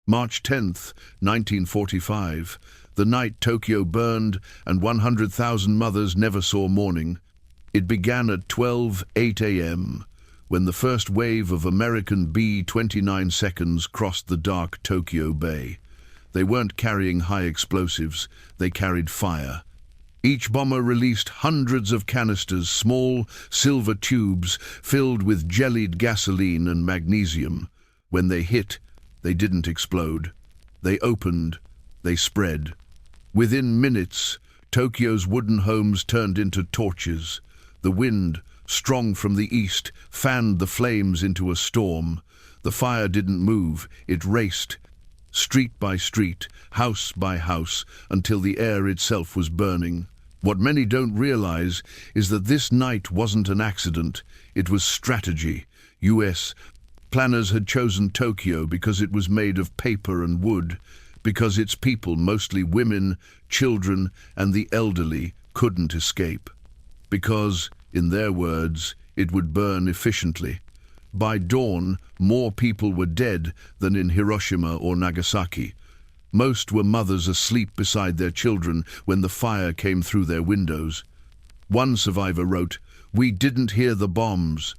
March 10, 1945, the night Tokyo burned and 100,000 mothers never saw morning. It began at 12:08 a.m. when the first wave of American B-29 seconds crossed the dark Tokyo Bay. They weren't carrying high explosives, they carried fire. Each bomber released hundreds of canisters, small silver tubes filled with jellied gasoline and magnesium. When they hit, they didn't explode. They opened, they spread. Within minutes, Tokyo's wooden homes turned into torches. The wind, strong from the east, fanned the flames into a storm. The fire didn't move, it raced, street by street, house by house, until the air itself was burning. What many don't realize is that this night wasn't an accident, it was strategy. US planners had chosen Tokyo because it was made of paper and wood, because its people, mostly women, children, and the elderly, couldn't escape. Because, in their words, it would burn efficiently. By dawn, more people were dead than in Hiroshima or Nagasaki. Most were mothers asleep beside their children when the fire came through their windows. One survivor wrote, "We didn't hear the bombs.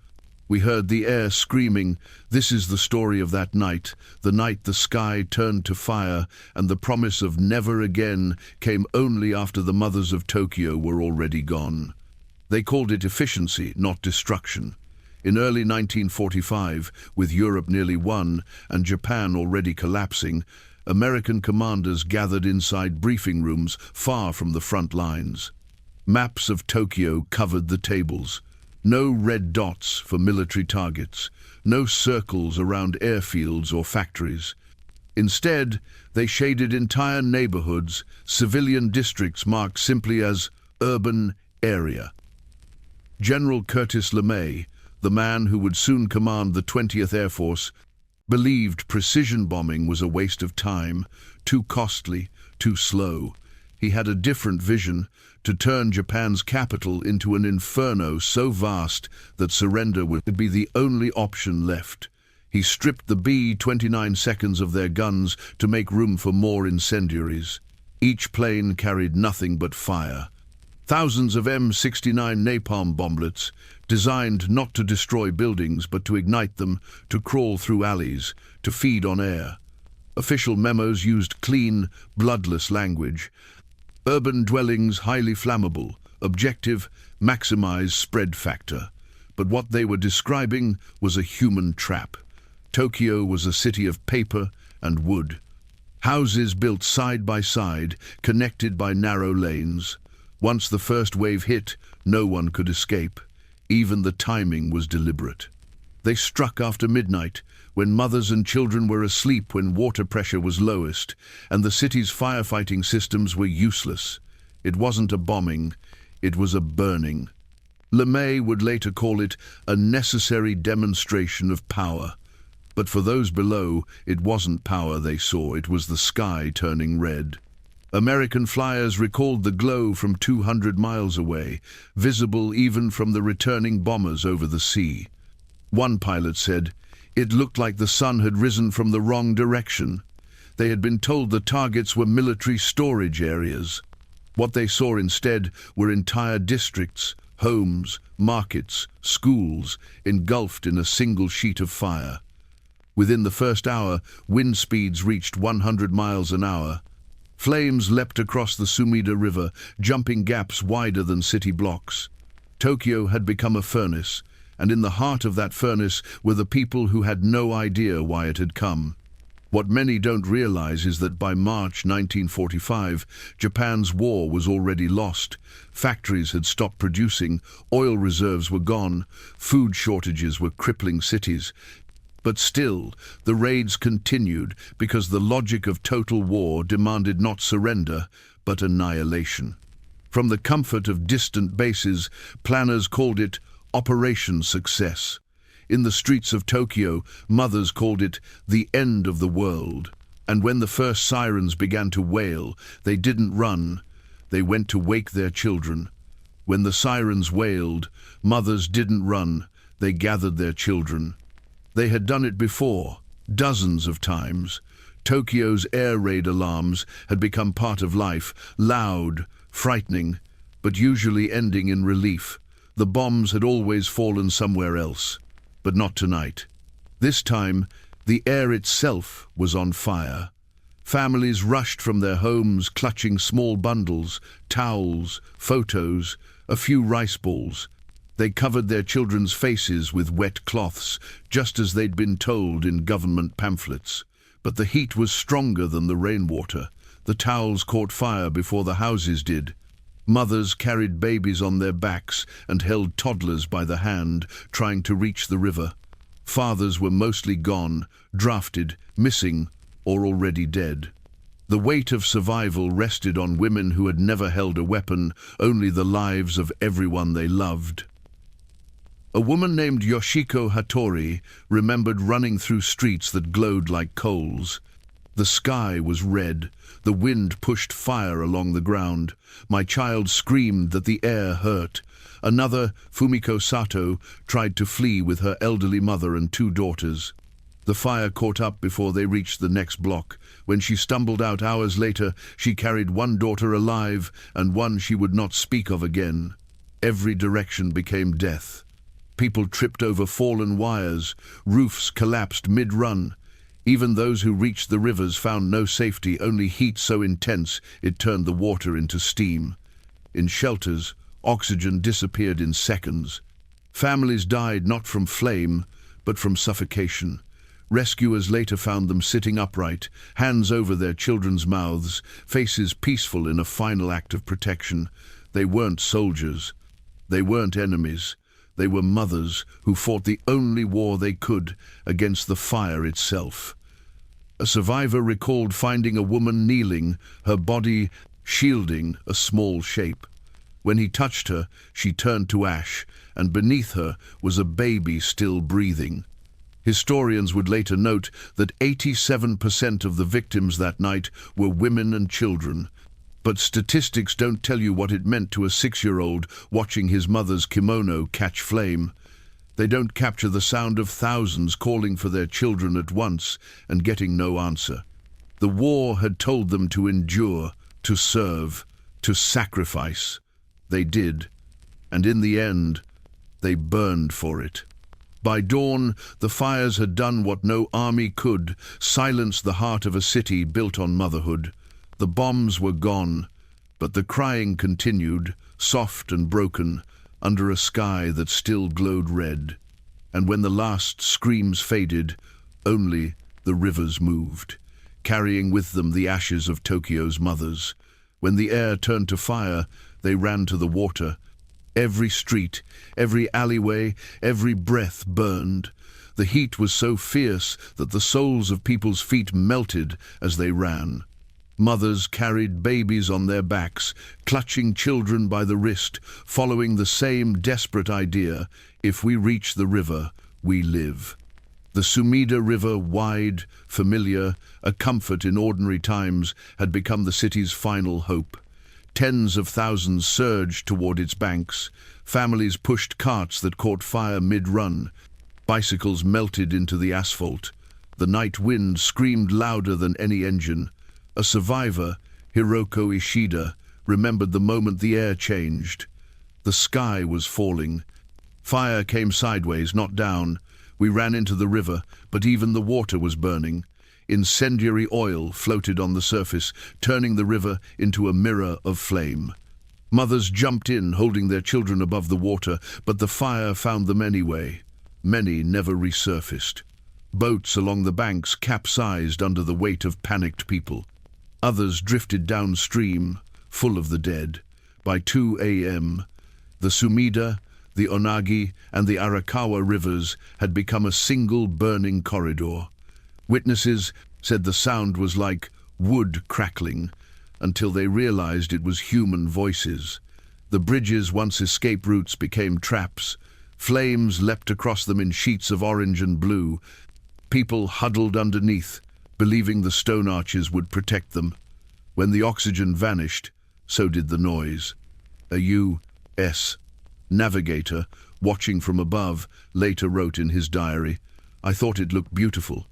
We heard the air screaming." This is the story of that night, the night the sky turned to fire and the promise of never again came only after the mothers of Tokyo were already gone. They called it efficiency, not destruction. In early 1945, with Europe nearly won and Japan already collapsing, American commanders gathered inside briefing rooms far from the front lines. Maps of Tokyo covered the tables. No red dots for military targets, no circles around airfields or factories. Instead, they shaded entire neighborhoods, civilian districts marked simply as urban area. General Curtis LeMay, the man who would soon command the 20th Air Force, believed precision bombing was a waste of time, too costly, too slow. He had a different vision: to turn Japan's capital into an inferno so vast that surrender would be the only option left. He stripped the B-29 seconds of their guns to make room for more incendiaries. Each plane carried nothing but fire. Thousands of M69 napalm bomblets, designed not to destroy buildings but to ignite them, to crawl through alleys, to feed on air. Official memos used clean, bloodless language. Urban dwellings highly flammable, objective, maximize spread factor. But what they were describing was a human trap. Tokyo was a city of paper and wood. Houses built side by side, connected by narrow lanes. Once the first wave hit, no one could escape. Even the timing was deliberate. They struck after midnight, when mothers and children were asleep, when water pressure was lowest, and the city's firefighting systems were useless. It wasn't a bombing, it was a burning. LeMay would later call it a necessary demonstration of power. But for those below, it wasn't power they saw, it was the sky turning red. American flyers recalled the glow from 200 miles away, visible even from the returning bombers over the sea. One pilot said, "It looked like the sun had risen from the wrong direction." They had been told the targets were military storage areas. What they saw instead were entire districts, homes, markets, schools, engulfed in a single sheet of fire. Within the first hour, wind speeds reached 100 miles an hour. Flames leapt across the Sumida River, jumping gaps wider than city blocks. Tokyo had become a furnace, and in the heart of that furnace were the people who had no idea why it had come. What many don't realize is that by March 1945, Japan's war was already lost. Factories had stopped producing, oil reserves were gone, food shortages were crippling cities. But still, the raids continued because the logic of total war demanded not surrender, but annihilation. From the comfort of distant bases, planners called it Operation Success. In the streets of Tokyo, mothers called it the end of the world. And when the first sirens began to wail, they didn't run, they went to wake their children. When the sirens wailed, mothers didn't run, they gathered their children. They had done it before, dozens of times. Tokyo's air raid alarms had become part of life, loud, frightening, but usually ending in relief. The bombs had always fallen somewhere else, but not tonight. This time, the air itself was on fire. Families rushed from their homes clutching small bundles, towels, photos, a few rice balls. They covered their children's faces with wet cloths, just as they'd been told in government pamphlets. But the heat was stronger than the rainwater. The towels caught fire before the houses did. Mothers carried babies on their backs and held toddlers by the hand, trying to reach the river. Fathers were mostly gone, drafted, missing, or already dead. The weight of survival rested on women who had never held a weapon, only the lives of everyone they loved. A woman named Yoshiko Hattori remembered running through streets that glowed like coals. The sky was red. The wind pushed fire along the ground. My child screamed that the air hurt. Another, Fumiko Sato, tried to flee with her elderly mother and 2 daughters. The fire caught up before they reached the next block. When she stumbled out hours later, she carried 1 daughter alive and 1 she would not speak of again. Every direction became death. People tripped over fallen wires. Roofs collapsed mid-run. Even those who reached the rivers found no safety, only heat so intense it turned the water into steam. In shelters, oxygen disappeared in seconds. Families died not from flame, but from suffocation. Rescuers later found them sitting upright, hands over their children's mouths, faces peaceful in a final act of protection. They weren't soldiers. They weren't enemies. They were mothers who fought the only war they could against the fire itself. A survivor recalled finding a woman kneeling, her body shielding a small shape. When he touched her, she turned to ash, and beneath her was a baby still breathing. Historians would later note that 87% of the victims that night were women and children. But statistics don't tell you what it meant to a 6-year-old watching his mother's kimono catch flame. They don't capture the sound of thousands calling for their children at once and getting no answer. The war had told them to endure, to serve, to sacrifice. They did, and in the end, they burned for it. By dawn, the fires had done what no army could, silenced the heart of a city built on motherhood. The bombs were gone, but the crying continued, soft and broken, under a sky that still glowed red. And when the last screams faded, only the rivers moved, carrying with them the ashes of Tokyo's mothers. When the air turned to fire, they ran to the water. Every street, every alleyway, every breath burned. The heat was so fierce that the soles of people's feet melted as they ran. Mothers carried babies on their backs, clutching children by the wrist, following the same desperate idea: if we reach the river, we live. The Sumida River, wide, familiar, a comfort in ordinary times, had become the city's final hope. Tens of thousands surged toward its banks. Families pushed carts that caught fire mid-run. Bicycles melted into the asphalt. The night wind screamed louder than any engine. A survivor, Hiroko Ishida, remembered the moment the air changed. The sky was falling. Fire came sideways, not down. We ran into the river, but even the water was burning. Incendiary oil floated on the surface, turning the river into a mirror of flame. Mothers jumped in, holding their children above the water, but the fire found them anyway. Many never resurfaced. Boats along the banks capsized under the weight of panicked people. Others drifted downstream, full of the dead. By 2 a.m., the Sumida, the Onagi, and the Arakawa rivers had become a single burning corridor. Witnesses said the sound was like wood crackling, until they realized it was human voices. The bridges, once escape routes, became traps. Flames leapt across them in sheets of orange and blue. People huddled underneath, believing the stone arches would protect them. When the oxygen vanished, so did the noise. A U.S. navigator, watching from above, later wrote in his diary, "I thought it looked beautiful.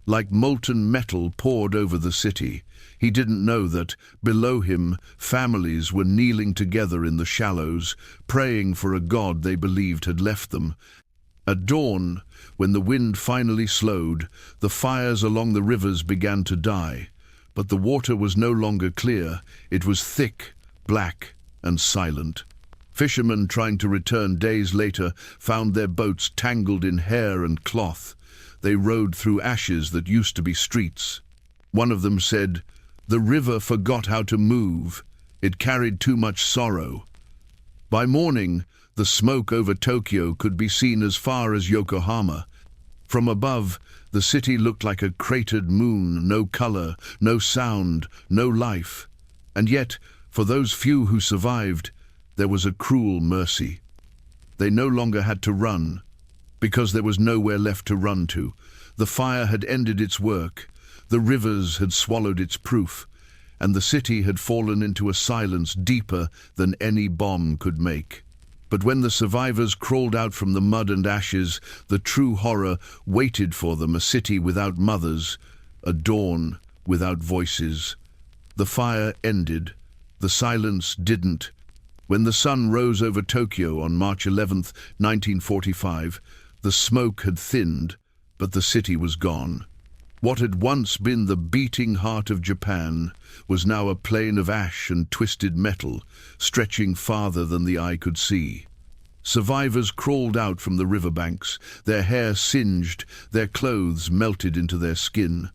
like molten metal poured over the city. He didn't know that, below him, families were kneeling together in the shallows, praying for a god they believed had left them. At dawn, when the wind finally slowed, the fires along the rivers began to die. But the water was no longer clear. It was thick, black, and silent. Fishermen trying to return days later found their boats tangled in hair and cloth. They rode through ashes that used to be streets. One of them said, "The river forgot how to move. It carried too much sorrow." By morning, the smoke over Tokyo could be seen as far as Yokohama. From above, the city looked like a cratered moon, no color, no sound, no life. And yet, for those few who survived, there was a cruel mercy. They no longer had to run, because there was nowhere left to run to. The fire had ended its work, the rivers had swallowed its proof, and the city had fallen into a silence deeper than any bomb could make. But when the survivors crawled out from the mud and ashes, the true horror waited for them, a city without mothers, a dawn without voices. The fire ended. The silence didn't. When the sun rose over Tokyo on March 11th, 1945, the smoke had thinned, but the city was gone. What had once been the beating heart of Japan was now a plain of ash and twisted metal, stretching farther than the eye could see. Survivors crawled out from the riverbanks, their hair singed, their clothes melted into their skin.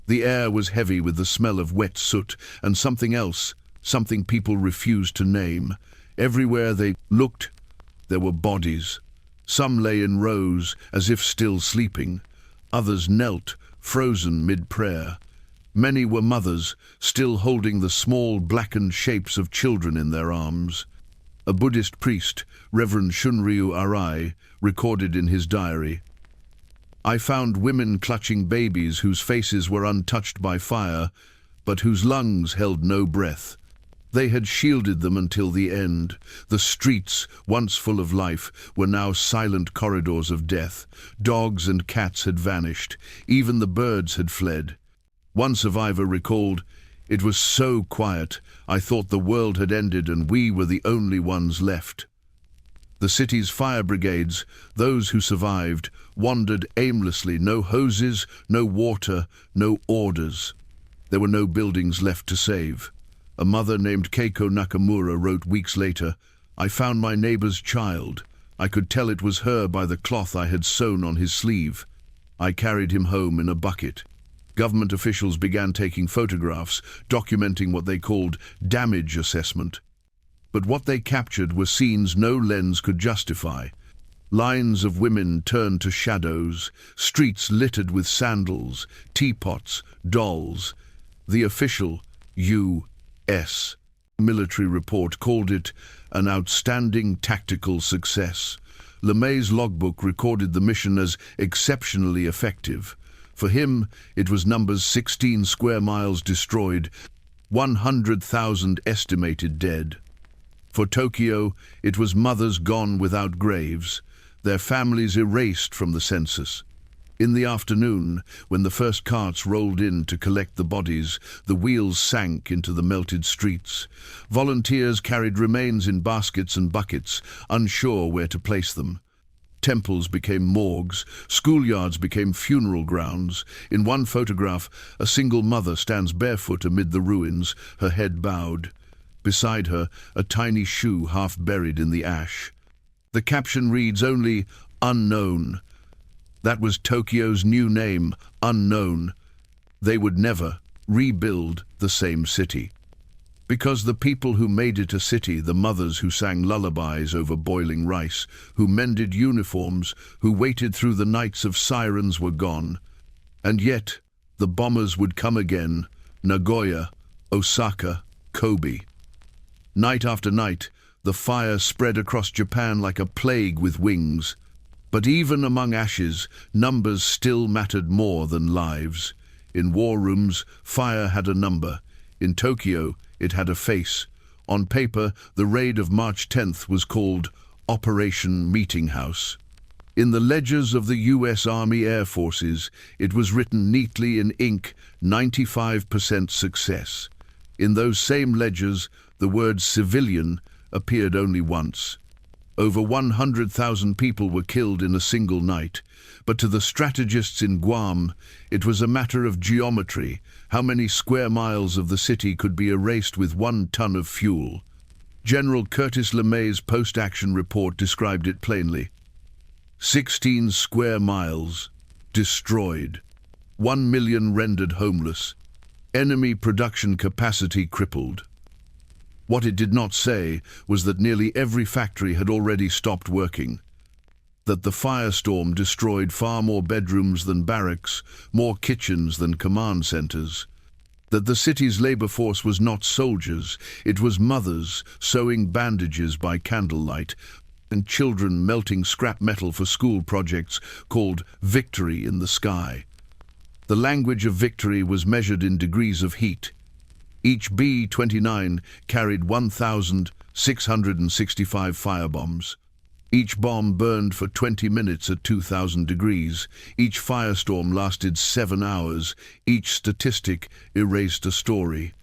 The air was heavy with the smell of wet soot and something else, something people refused to name. Everywhere they looked, there were bodies. Some lay in rows, as if still sleeping. Others knelt, frozen mid-prayer. Many were mothers, still holding the small blackened shapes of children in their arms. A Buddhist priest, Reverend Shunryu Arai, recorded in his diary, "I found women clutching babies whose faces were untouched by fire, but whose lungs held no breath. They had shielded them until the end. The streets, once full of life, were now silent corridors of death. Dogs and cats had vanished. Even the birds had fled." One survivor recalled, "It was so quiet, I thought the world had ended and we were the only ones left." The city's fire brigades, those who survived, wandered aimlessly, no hoses, no water, no orders. There were no buildings left to save. A mother named Keiko Nakamura wrote weeks later, "I found my neighbor's child. I could tell it was her by the cloth I had sewn on his sleeve. I carried him home in a bucket." Government officials began taking photographs, documenting what they called damage assessment. But what they captured were scenes no lens could justify. Lines of women turned to shadows, streets littered with sandals, teapots, dolls. The official U.S. military report called it an outstanding tactical success. LeMay's logbook recorded the mission as exceptionally effective. For him, it was numbers 16 square miles destroyed, 100,000 estimated dead. For Tokyo, it was mothers gone without graves, their families erased from the census. In the afternoon, when the first carts rolled in to collect the bodies, the wheels sank into the melted streets. Volunteers carried remains in baskets and buckets, unsure where to place them. Temples became morgues, schoolyards became funeral grounds. In one photograph, a single mother stands barefoot amid the ruins, her head bowed. Beside her, a tiny shoe half buried in the ash. The caption reads only, "Unknown." That was Tokyo's new name, Unknown. They would never rebuild the same city. Because the people who made it a city, the mothers who sang lullabies over boiling rice, who mended uniforms, who waited through the nights of sirens, were gone. And yet, the bombers would come again, Nagoya, Osaka, Kobe. Night after night, the fire spread across Japan like a plague with wings. But even among ashes, numbers still mattered more than lives. In war rooms, fire had a number. In Tokyo, it had a face. On paper, the raid of March 10th was called Operation Meeting House. In the ledgers of the U.S. Army Air Forces, it was written neatly in ink, 95% success. In those same ledgers, the word civilian appeared only once. Over 100,000 people were killed in a single night, but to the strategists in Guam, it was a matter of geometry, how many square miles of the city could be erased with 1 ton of fuel. General Curtis LeMay's post-action report described it plainly. 16 square miles, destroyed. 1 million rendered homeless. Enemy production capacity crippled. What it did not say was that nearly every factory had already stopped working, that the firestorm destroyed far more bedrooms than barracks, more kitchens than command centers, that the city's labor force was not soldiers, it was mothers sewing bandages by candlelight, and children melting scrap metal for school projects called victory in the sky. The language of victory was measured in degrees of heat. Each B-29 carried 1,665 firebombs. Each bomb burned for 20 minutes at 2,000 degrees. Each firestorm lasted 7 hours. Each statistic erased a story.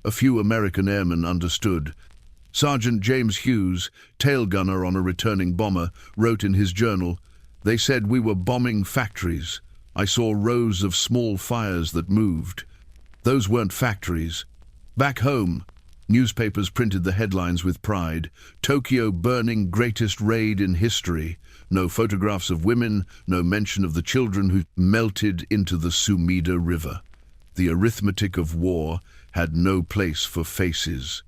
A few American airmen understood. Sergeant James Hughes, tail gunner on a returning bomber, wrote in his journal, "They said we were bombing factories. I saw rows of small fires that moved. Those weren't factories." Back home, newspapers printed the headlines with pride. Tokyo burning, greatest raid in history. No photographs of women, no mention of the children who melted into the Sumida River. The arithmetic of war had no place for faces.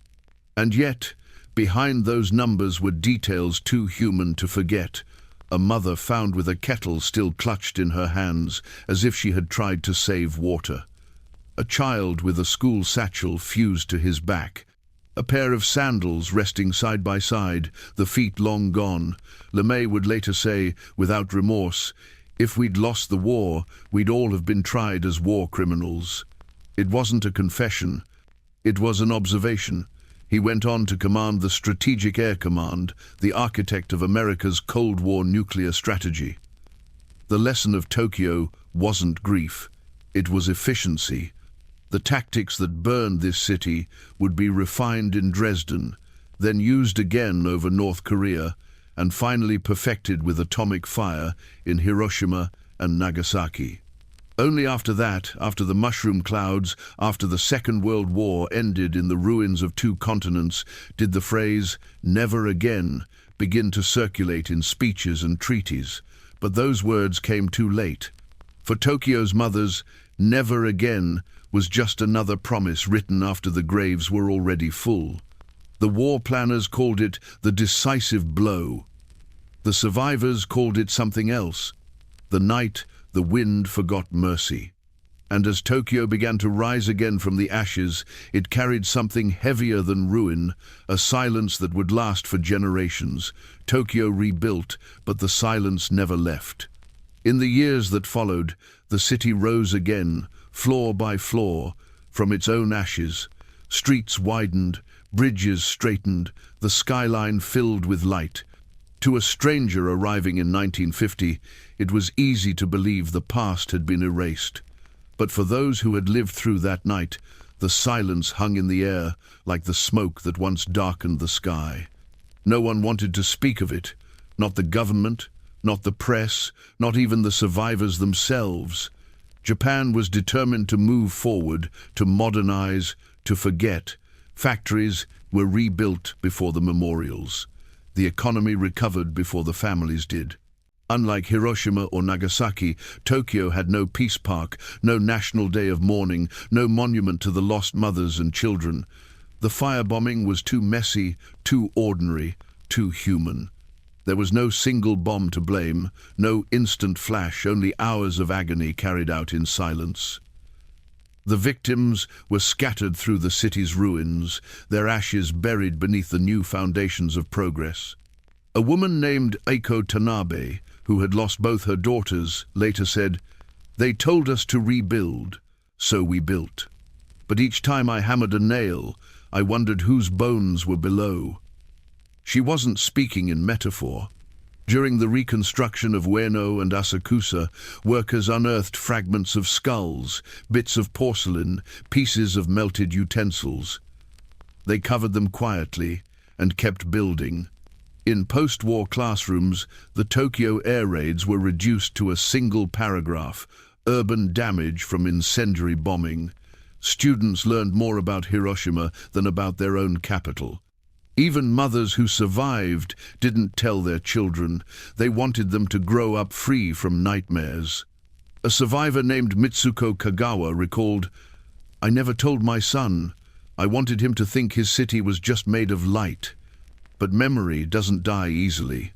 And yet, behind those numbers were details too human to forget. A mother found with a kettle still clutched in her hands, as if she had tried to save water. A child with a school satchel fused to his back. A pair of sandals resting side by side, the feet long gone. LeMay would later say, without remorse, "If we'd lost the war, we'd all have been tried as war criminals." It wasn't a confession. It was an observation. He went on to command the Strategic Air Command, the architect of America's Cold War nuclear strategy. The lesson of Tokyo wasn't grief. It was efficiency. The tactics that burned this city would be refined in Dresden, then used again over North Korea, and finally perfected with atomic fire in Hiroshima and Nagasaki. Only after that, after the mushroom clouds, after the Second World War ended in the ruins of 2 continents, did the phrase, "never again," begin to circulate in speeches and treaties. But those words came too late. For Tokyo's mothers, never again was just another promise written after the graves were already full. The war planners called it the decisive blow. The survivors called it something else. The night the wind forgot mercy. And as Tokyo began to rise again from the ashes, it carried something heavier than ruin, a silence that would last for generations. Tokyo rebuilt, but the silence never left. In the years that followed, the city rose again, floor by floor, from its own ashes. Streets widened, bridges straightened, the skyline filled with light. To a stranger arriving in 1950, it was easy to believe the past had been erased. But for those who had lived through that night, the silence hung in the air like the smoke that once darkened the sky. No one wanted to speak of it, not the government, not the press, not even the survivors themselves. Japan was determined to move forward, to modernize, to forget. Factories were rebuilt before the memorials. The economy recovered before the families did. Unlike Hiroshima or Nagasaki, Tokyo had no peace park, no national day of mourning, no monument to the lost mothers and children. The firebombing was too messy, too ordinary, too human. There was no single bomb to blame, no instant flash, only hours of agony carried out in silence. The victims were scattered through the city's ruins, their ashes buried beneath the new foundations of progress. A woman named Eiko Tanabe, who had lost both her daughters, later said, "They told us to rebuild, so we built. But each time I hammered a nail, I wondered whose bones were below." She wasn't speaking in metaphor. During the reconstruction of Ueno and Asakusa, workers unearthed fragments of skulls, bits of porcelain, pieces of melted utensils. They covered them quietly and kept building. In post-war classrooms, the Tokyo air raids were reduced to a single paragraph: urban damage from incendiary bombing. Students learned more about Hiroshima than about their own capital. Even mothers who survived didn't tell their children. They wanted them to grow up free from nightmares. A survivor named Mitsuko Kagawa recalled, "I never told my son. I wanted him to think his city was just made of light." But memory doesn't die easily.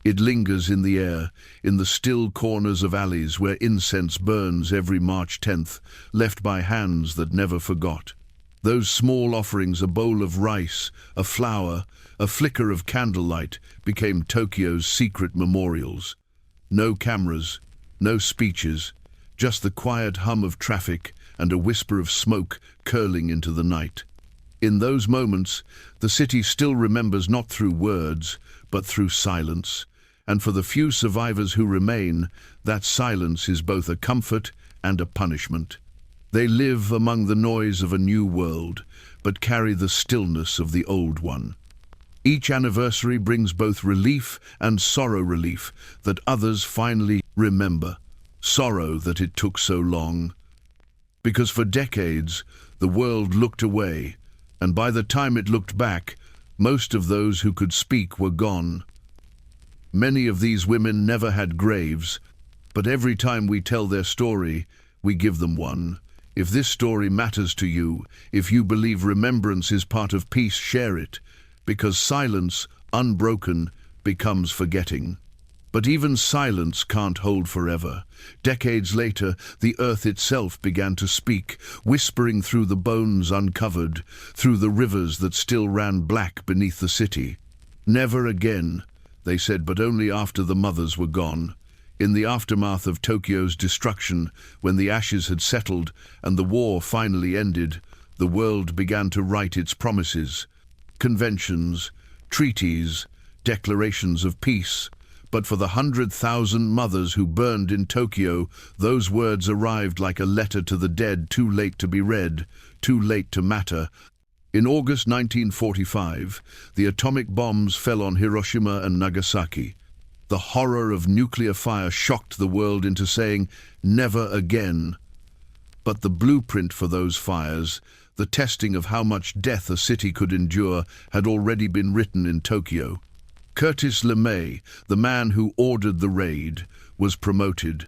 It lingers in the air, in the still corners of alleys where incense burns every March 10th, left by hands that never forgot. Those small offerings, a bowl of rice, a flower, a flicker of candlelight, became Tokyo's secret memorials. No cameras, no speeches, just the quiet hum of traffic and a whisper of smoke curling into the night. In those moments, the city still remembers not through words, but through silence. And for the few survivors who remain, that silence is both a comfort and a punishment. They live among the noise of a new world, but carry the stillness of the old one. Each anniversary brings both relief and sorrow, relief that others finally remember, sorrow that it took so long. Because for decades, the world looked away, and by the time it looked back, most of those who could speak were gone. Many of these women never had graves, but every time we tell their story, we give them one. If this story matters to you, if you believe remembrance is part of peace, share it, because silence, unbroken, becomes forgetting. But even silence can't hold forever. Decades later, the earth itself began to speak, whispering through the bones uncovered, through the rivers that still ran black beneath the city. Never again, they said, but only after the mothers were gone. In the aftermath of Tokyo's destruction, when the ashes had settled and the war finally ended, the world began to write its promises. Conventions, treaties, declarations of peace. But for the 100,000 mothers who burned in Tokyo, those words arrived like a letter to the dead, too late to be read, too late to matter. In August 1945, the atomic bombs fell on Hiroshima and Nagasaki. The horror of nuclear fire shocked the world into saying, never again. But the blueprint for those fires, the testing of how much death a city could endure, had already been written in Tokyo. Curtis LeMay, the man who ordered the raid, was promoted.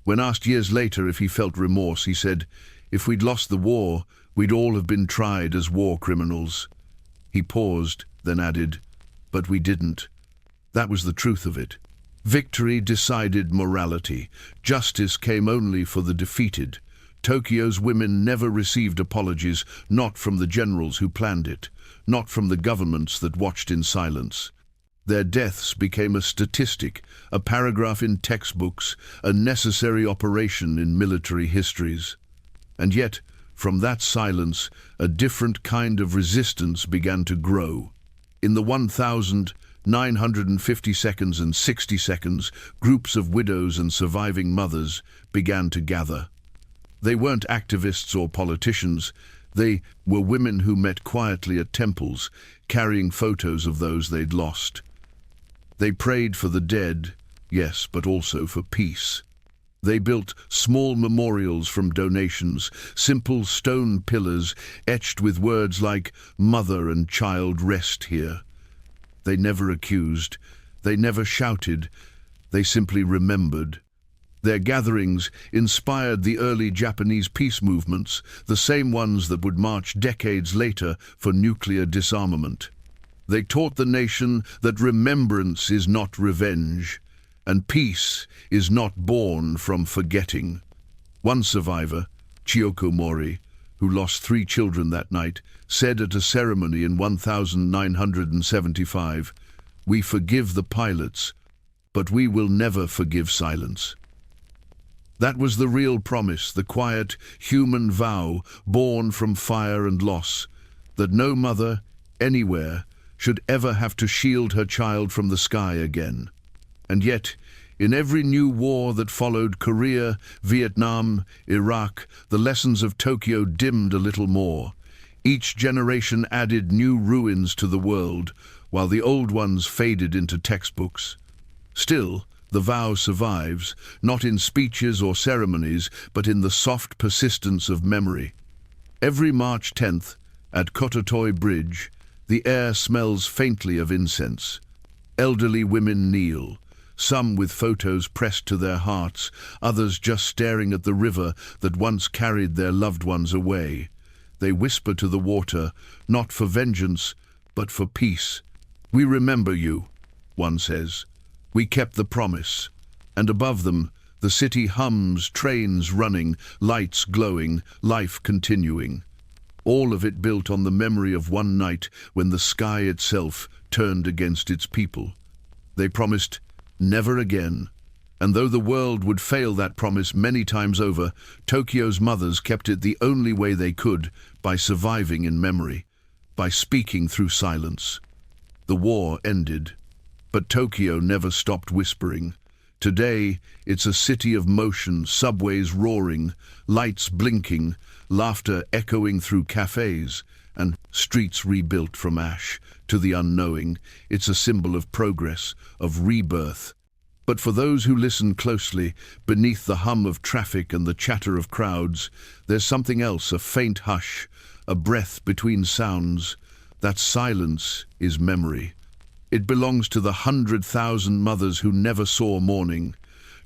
When asked years later if he felt remorse, he said, "If we'd lost the war, we'd all have been tried as war criminals." He paused, then added, "But we didn't." That was the truth of it. Victory decided morality. Justice came only for the defeated. Tokyo's women never received apologies, not from the generals who planned it, not from the governments that watched in silence. Their deaths became a statistic, a paragraph in textbooks, a necessary operation in military histories. And yet, from that silence, a different kind of resistance began to grow. In the 1,950 seconds and 60 seconds, groups of widows and surviving mothers began to gather. They weren't activists or politicians. They were women who met quietly at temples, carrying photos of those they'd lost. They prayed for the dead, yes, but also for peace. They built small memorials from donations, simple stone pillars etched with words like "Mother and child rest here." They never accused, they never shouted, they simply remembered. Their gatherings inspired the early Japanese peace movements, the same ones that would march decades later for nuclear disarmament. They taught the nation that remembrance is not revenge, and peace is not born from forgetting. One survivor, Chiyoko Mori, who lost 3 children that night, said at a ceremony in 1975, "We forgive the pilots, but we will never forgive silence." That was the real promise, the quiet, human vow born from fire and loss, that no mother, anywhere, should ever have to shield her child from the sky again. And yet, in every new war that followed Korea, Vietnam, Iraq, the lessons of Tokyo dimmed a little more. Each generation added new ruins to the world, while the old ones faded into textbooks. Still, the vow survives, not in speeches or ceremonies, but in the soft persistence of memory. Every March 10th, at Kototoy Bridge, the air smells faintly of incense. Elderly women kneel, some with photos pressed to their hearts, others just staring at the river that once carried their loved ones away. They whisper to the water, not for vengeance, but for peace. "We remember you," one says. "We kept the promise." And above them, the city hums, trains running, lights glowing, life continuing. All of it built on the memory of one night when the sky itself turned against its people. They promised never again. And though the world would fail that promise many times over, Tokyo's mothers kept it the only way they could, by surviving in memory, by speaking through silence. The war ended, but Tokyo never stopped whispering. Today, it's a city of motion, subways roaring, lights blinking, laughter echoing through cafes, and streets rebuilt from ash. To the unknowing, it's a symbol of progress, of rebirth. But for those who listen closely, beneath the hum of traffic and the chatter of crowds, there's something else, a faint hush, a breath between sounds. That silence is memory. It belongs to the 100,000 mothers who never saw morning,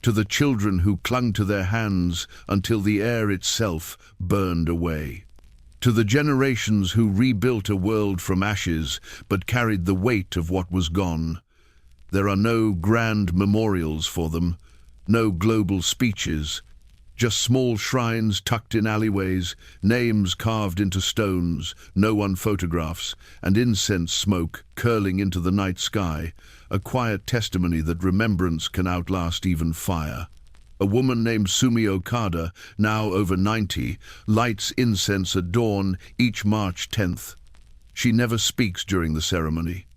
to the children who clung to their hands until the air itself burned away, to the generations who rebuilt a world from ashes but carried the weight of what was gone. There are no grand memorials for them, no global speeches, just small shrines tucked in alleyways, names carved into stones, no one photographs, and incense smoke curling into the night sky, a quiet testimony that remembrance can outlast even fire. A woman named Sumi Okada, now over 90, lights incense at dawn each March 10th. She never speaks during the ceremony.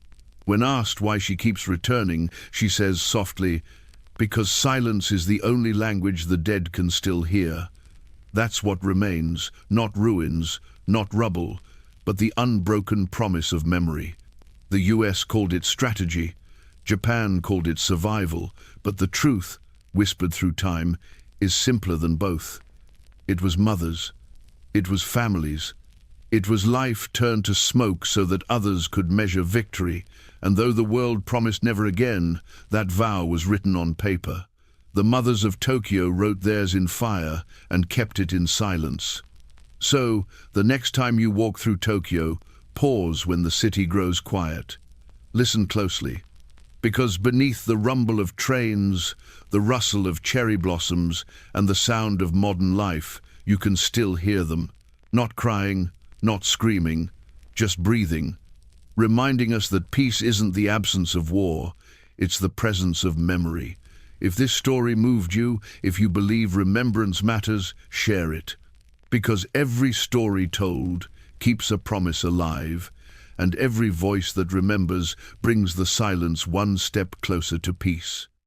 When asked why she keeps returning, she says softly, "Because silence is the only language the dead can still hear." That's what remains, not ruins, not rubble, but the unbroken promise of memory. The US called it strategy, Japan called it survival, but the truth, whispered through time, is simpler than both. It was mothers. It was families. It was life turned to smoke so that others could measure victory, and though the world promised never again, that vow was written on paper. The mothers of Tokyo wrote theirs in fire and kept it in silence. So, the next time you walk through Tokyo, pause when the city grows quiet. Listen closely, because beneath the rumble of trains, the rustle of cherry blossoms, and the sound of modern life, you can still hear them, not crying, not screaming, just breathing, reminding us that peace isn't the absence of war, it's the presence of memory. If this story moved you, if you believe remembrance matters, share it. Because every story told keeps a promise alive, and every voice that remembers brings the silence one step closer to peace.